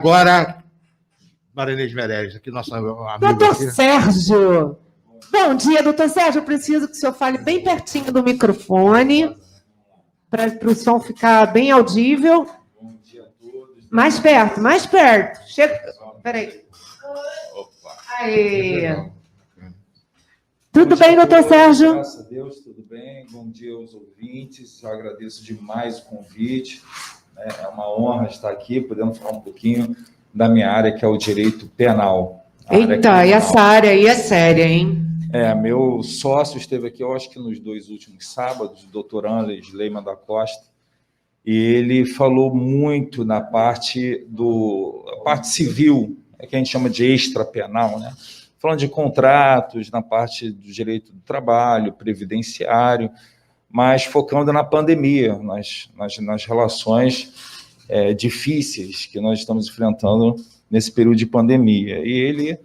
Agora, Marinês Meirelles, aqui, nosso amigo. Doutor aqui. Sérgio. Bom dia, doutor Sérgio. Eu preciso que o senhor fale bem pertinho do microfone, para o som ficar bem audível. Bom dia a todos. Mais perto, mais perto. Chega. Peraí. Opa. Aê. Tudo bem, doutor Sérgio? Graças a Deus, tudo bem. Bom dia aos ouvintes. Eu agradeço demais o convite. É uma honra estar aqui, podendo falar um pouquinho da minha área, que é o direito penal. Eita, e essa área aí é séria, hein? Meu sócio esteve aqui, eu acho que nos 2 últimos sábados, o doutor Anles Leiman da Costa, e ele falou muito na parte civil, que a gente chama de extrapenal, né? Falando de contratos, na parte do direito do trabalho, previdenciário, mas focando na pandemia, nas relações difíceis que nós estamos enfrentando nesse período de pandemia. E ele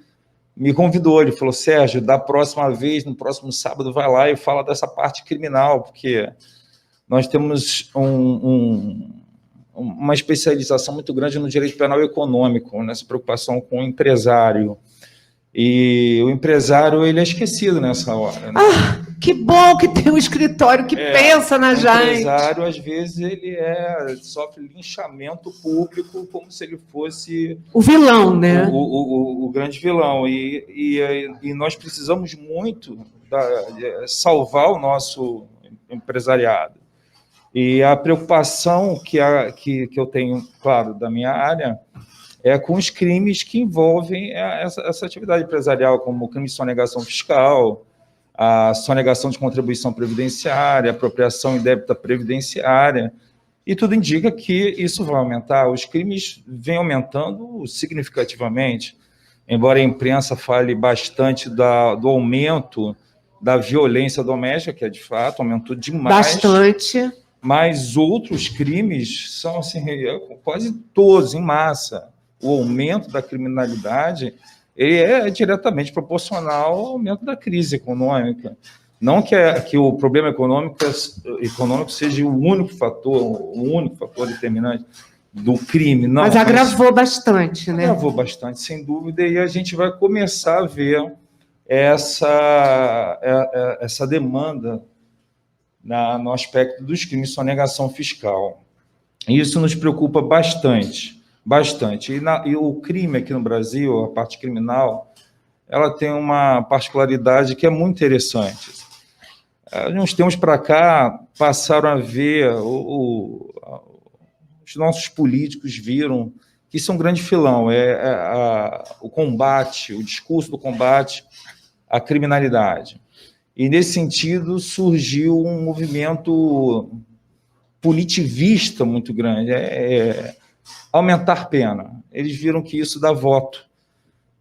me convidou, ele falou: Sérgio, da próxima vez, no próximo sábado, vai lá e fala dessa parte criminal, porque nós temos uma especialização muito grande no direito penal econômico, nessa preocupação com o empresário. E o empresário, ele é esquecido nessa hora, né? Que bom que tem um escritório que pensa na gente. O empresário, às vezes, ele sofre linchamento público como se ele fosse... O vilão, né? O grande vilão. E nós precisamos muito salvar o nosso empresariado. E a preocupação que eu tenho, claro, da minha área, é com os crimes que envolvem essa atividade empresarial, como o crime de sonegação fiscal, a sonegação de contribuição previdenciária, apropriação indébita previdenciária, e tudo indica que isso vai aumentar. Os crimes vêm aumentando significativamente, embora a imprensa fale bastante do aumento da violência doméstica, que de fato aumentou demais. Bastante. Mas outros crimes são assim, quase todos em massa. O aumento da criminalidade é diretamente proporcional ao aumento da crise econômica. Não que o problema econômico seja o único fator determinante do crime. Não, mas agravou bastante, né? Agravou bastante, sem dúvida, e a gente vai começar a ver essa demanda no aspecto dos crimes de sonegação fiscal. Isso nos preocupa bastante. E o crime aqui no Brasil, a parte criminal, ela tem uma particularidade que é muito interessante. De uns tempos para cá, passaram a ver, os nossos políticos viram que isso é um grande filão, o combate, o discurso do combate à criminalidade. E, nesse sentido, surgiu um movimento punitivista muito grande, aumentar pena. Eles viram que isso dá voto.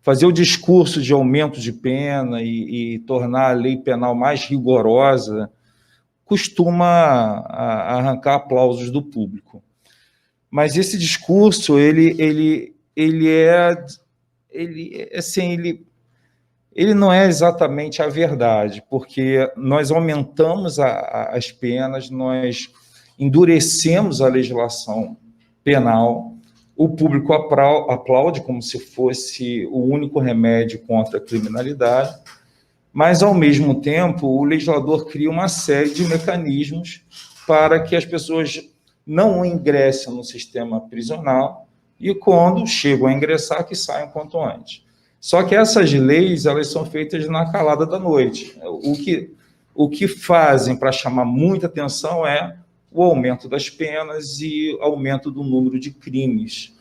Fazer o discurso de aumento de pena e tornar a lei penal mais rigorosa costuma arrancar aplausos do público. Mas esse discurso, ele não é exatamente a verdade, porque nós aumentamos as penas, nós endurecemos a legislação penal, o público aplaude como se fosse o único remédio contra a criminalidade, mas, ao mesmo tempo, o legislador cria uma série de mecanismos para que as pessoas não ingressem no sistema prisional e, quando chegam a ingressar, que saiam quanto antes. Só que essas leis, elas são feitas na calada da noite. O que fazem para chamar muita atenção é o aumento das penas e aumento do número de crimes.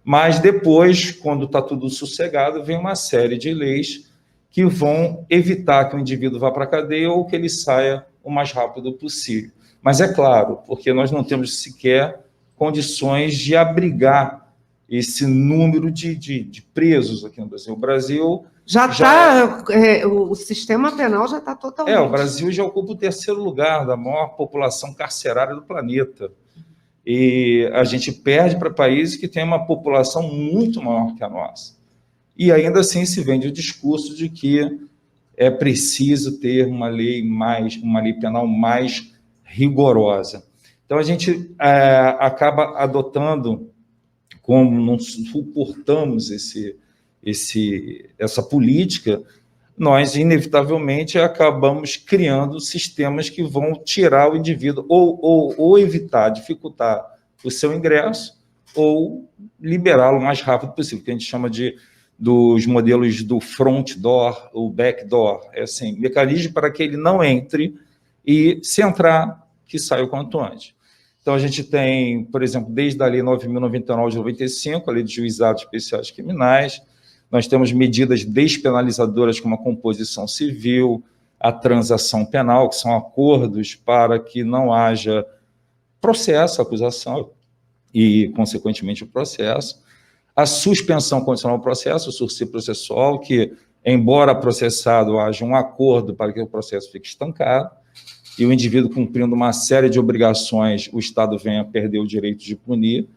Mas depois, quando está tudo sossegado, vem uma série de leis que vão evitar que o indivíduo vá para a cadeia ou que ele saia o mais rápido possível. Mas é claro, porque nós não temos sequer condições de abrigar esse número de presos aqui no Brasil. O Brasil... o sistema penal já está totalmente... O Brasil já ocupa o 3º lugar da maior população carcerária do planeta. E a gente perde para países que têm uma população muito maior que a nossa. E ainda assim se vende o discurso de que é preciso ter uma lei penal mais rigorosa. Então a gente acaba adotando como não suportamos essa política, nós, inevitavelmente, acabamos criando sistemas que vão tirar o indivíduo, ou evitar, dificultar o seu ingresso, ou liberá-lo o mais rápido possível, que a gente chama dos modelos do front door, o back door, é assim, mecanismo para que ele não entre e, se entrar, que saia o quanto antes. Então, a gente tem, por exemplo, desde a Lei 9.099 de 95, a Lei de Juizados Especiais Criminais, nós temos medidas despenalizadoras como a composição civil, a transação penal, que são acordos para que não haja processo, acusação e, consequentemente, o processo. A suspensão condicional do processo, o sursi processual, que, embora processado, haja um acordo para que o processo fique estancado, e o indivíduo cumprindo uma série de obrigações, o Estado venha a perder o direito de punir,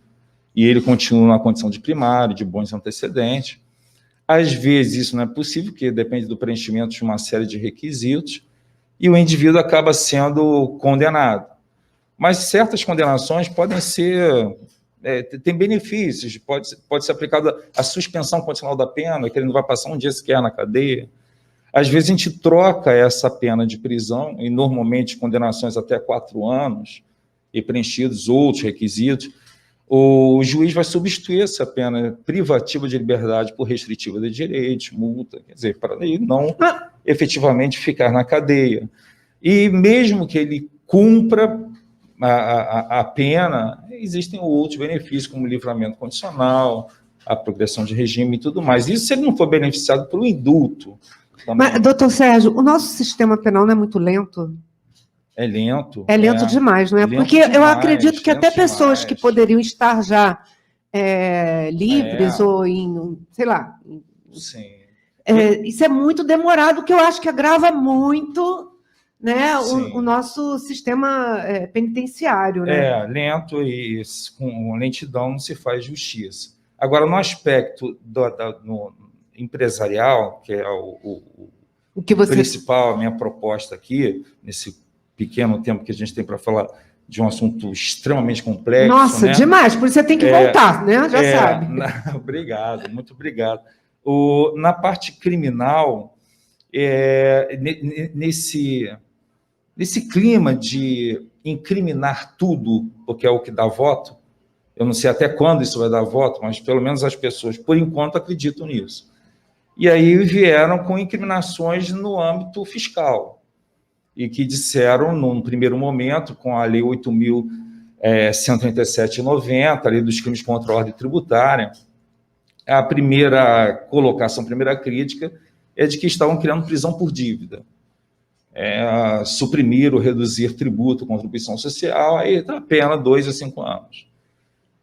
e ele continua na condição de primário, de bons antecedentes. Às vezes isso não é possível, porque depende do preenchimento de uma série de requisitos, e o indivíduo acaba sendo condenado. Mas certas condenações podem ser... tem benefícios, pode ser aplicada a suspensão condicional da pena, que ele não vai passar um dia sequer na cadeia. Às vezes a gente troca essa pena de prisão, e normalmente condenações até 4 anos, e preenchidos outros requisitos, o juiz vai substituir essa pena privativa de liberdade por restritiva de direitos, multa, quer dizer, para ele não efetivamente ficar na cadeia. E mesmo que ele cumpra a pena, existem outros benefícios, como livramento condicional, a progressão de regime e tudo mais. Isso se ele não for beneficiado pelo indulto. Também. Mas, doutor Sérgio, o nosso sistema penal não é muito lento? É lento. É lento demais, não é? Porque eu acredito que até pessoas que poderiam estar já livres ou em, sei lá... Sim. Isso é muito demorado, que eu acho que agrava muito... né, o nosso sistema penitenciário. Né? Lento e com lentidão não se faz justiça. Agora, no aspecto no empresarial, que é o que principal, a minha proposta aqui, nesse pequeno tempo que a gente tem para falar de um assunto extremamente complexo... Nossa, né? Demais, por isso você tem que voltar, né? Já sabe. Obrigado, muito obrigado. Na parte criminal, nesse clima de incriminar tudo, porque é o que dá voto, eu não sei até quando isso vai dar voto, mas pelo menos as pessoas, por enquanto, acreditam nisso. E aí vieram com incriminações no âmbito fiscal, e que disseram, num primeiro momento, com a Lei 8.137/90, a Lei dos Crimes contra a Ordem Tributária, a primeira colocação, a primeira crítica é de que estavam criando prisão por dívida. Suprimir ou reduzir tributo, contribuição social, aí a pena 2 a 5 anos.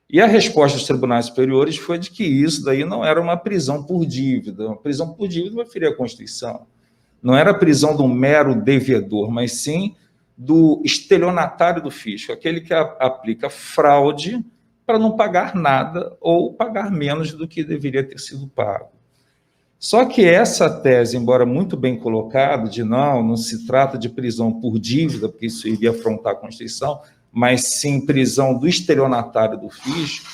E a resposta dos tribunais superiores foi de que isso daí não era uma prisão por dívida. Uma prisão por dívida vai ferir a Constituição. Não era a prisão de um mero devedor, mas sim do estelionatário do fisco, aquele que aplica fraude para não pagar nada ou pagar menos do que deveria ter sido pago. Só que essa tese, embora muito bem colocada, de não se trata de prisão por dívida, porque isso iria afrontar a Constituição, mas sim prisão do estelionatário do fisco,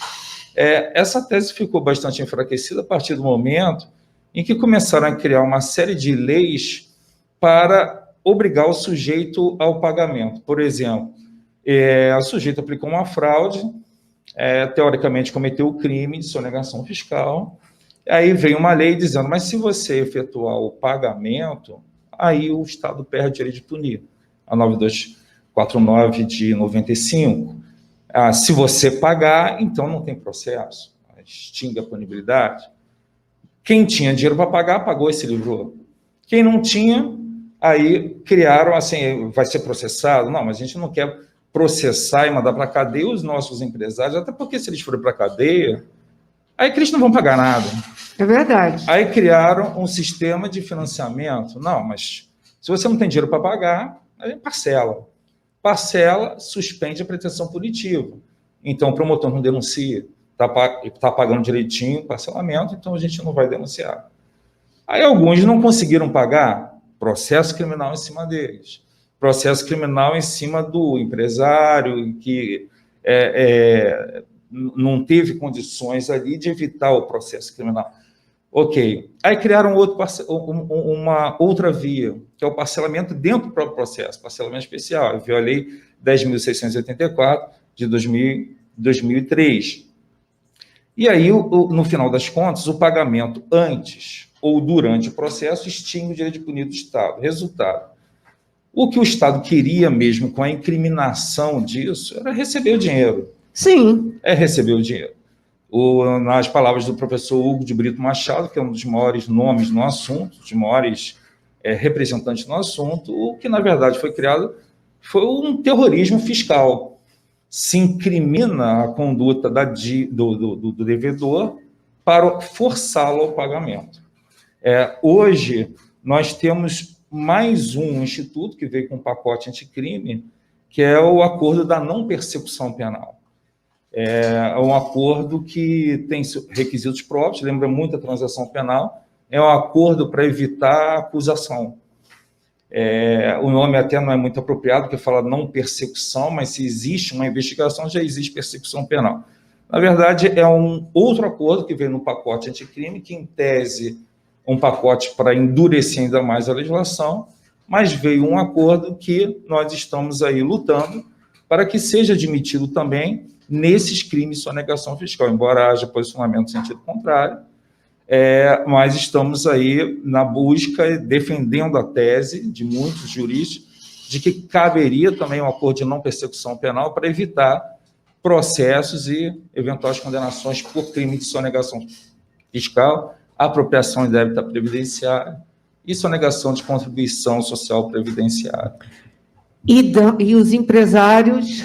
essa tese ficou bastante enfraquecida a partir do momento em que começaram a criar uma série de leis para obrigar o sujeito ao pagamento. Por exemplo, o sujeito aplicou uma fraude, teoricamente cometeu o crime de sonegação fiscal. Aí vem uma lei dizendo, mas se você efetuar o pagamento, aí o Estado perde o direito de punir. A 9249 de 95. Se você pagar, então não tem processo. Extingue a punibilidade. Quem tinha dinheiro para pagar, pagou e se livrou. Quem não tinha, aí criaram assim, vai ser processado? Não, mas a gente não quer processar e mandar para a cadeia os nossos empresários, até porque se eles forem para a cadeia, aí que eles não vão pagar nada. É verdade. Aí criaram um sistema de financiamento. Não, mas se você não tem dinheiro para pagar, aí parcela. Parcela, suspende a pretensão punitiva. Então, o promotor não denuncia, está pagando direitinho o parcelamento, então a gente não vai denunciar. Aí alguns não conseguiram pagar, processo criminal em cima deles. Processo criminal em cima do empresário, que não teve condições ali de evitar o processo criminal. Ok. Aí criaram uma outra via, que é o parcelamento dentro do próprio processo, parcelamento especial. Eu vi a Lei 10.684 de 2003. E aí, no final das contas, o pagamento antes ou durante o processo extingue o direito de punir do Estado. Resultado, o que o Estado queria mesmo com a incriminação disso era receber o dinheiro. Sim. É receber o dinheiro. Nas palavras do professor Hugo de Brito Machado, que é um dos maiores nomes no assunto, dos maiores representantes no assunto, o que, na verdade, foi criado foi um terrorismo fiscal. Se incrimina a conduta do devedor para forçá-lo ao pagamento. Hoje, nós temos mais um instituto que veio com um pacote anticrime, que é o acordo da não persecução penal. É um acordo que tem requisitos próprios, lembra muito a transação penal, é um acordo para evitar a acusação. O nome até não é muito apropriado, porque fala não persecução, mas se existe uma investigação, já existe persecução penal. Na verdade, é um outro acordo que veio no pacote anticrime, que, em tese, um pacote para endurecer ainda mais a legislação, mas veio um acordo que nós estamos aí lutando para que seja admitido também nesses crimes de sonegação fiscal, embora haja posicionamento no sentido contrário, mas estamos aí na busca, defendendo a tese de muitos juristas, de que caberia também um acordo de não persecução penal para evitar processos e eventuais condenações por crime de sonegação fiscal, apropriação de débito previdenciário e sonegação de contribuição social previdenciária. E os empresários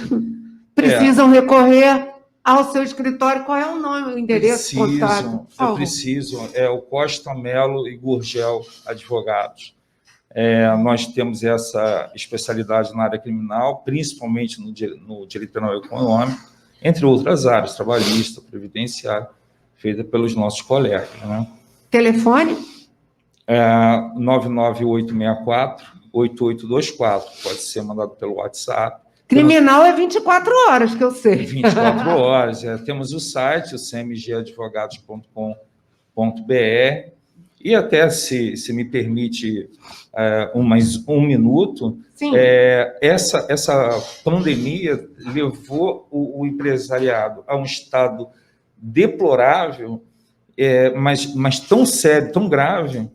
precisam recorrer ao seu escritório. Qual é o nome, o endereço, o contato? É o Costa Melo e Gurgel Advogados. Nós temos essa especialidade na área criminal, principalmente no direito penal econômico, entre outras áreas, trabalhista, previdenciária, feita pelos nossos colegas. Né? Telefone? 99864-8824. Pode ser mandado pelo WhatsApp. Criminal é 24 horas, que eu sei. 24 horas. Temos o site, o cmgadvogados.com.br, e até, se me permite mais um minuto, essa pandemia levou o empresariado a um estado deplorável, mas tão sério, tão grave,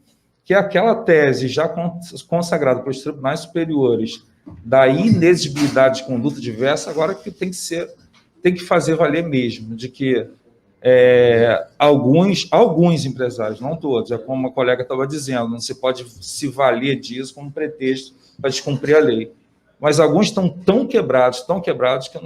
que aquela tese já consagrada pelos tribunais superiores da inexigibilidade de conduta diversa, agora que tem que fazer valer mesmo, de que alguns empresários, não todos, como a colega estava dizendo, não se pode se valer disso como pretexto para descumprir a lei. Mas alguns estão tão quebrados que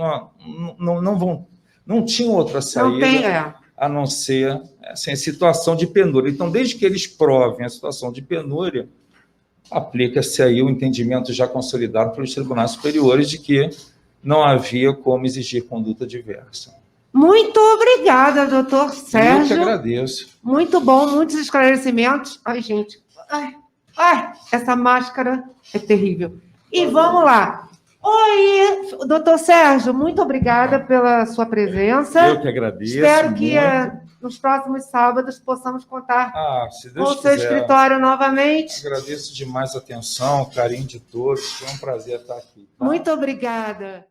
não tinham outra saída a não ser assim, situação de penúria. Então, desde que eles provem a situação de penúria, aplica-se aí o entendimento já consolidado pelos tribunais superiores de que não havia como exigir conduta diversa. Muito obrigada, doutor Sérgio. Eu que agradeço. Muito bom, muitos esclarecimentos. Ai, gente. Essa máscara é terrível. E vamos lá. Oi, doutor Sérgio, muito obrigada pela sua presença. Eu que agradeço. Espero que nos próximos sábados possamos contar com o seu escritório novamente. Agradeço demais a atenção, o carinho de todos. Foi um prazer estar aqui. Tá? Muito obrigada.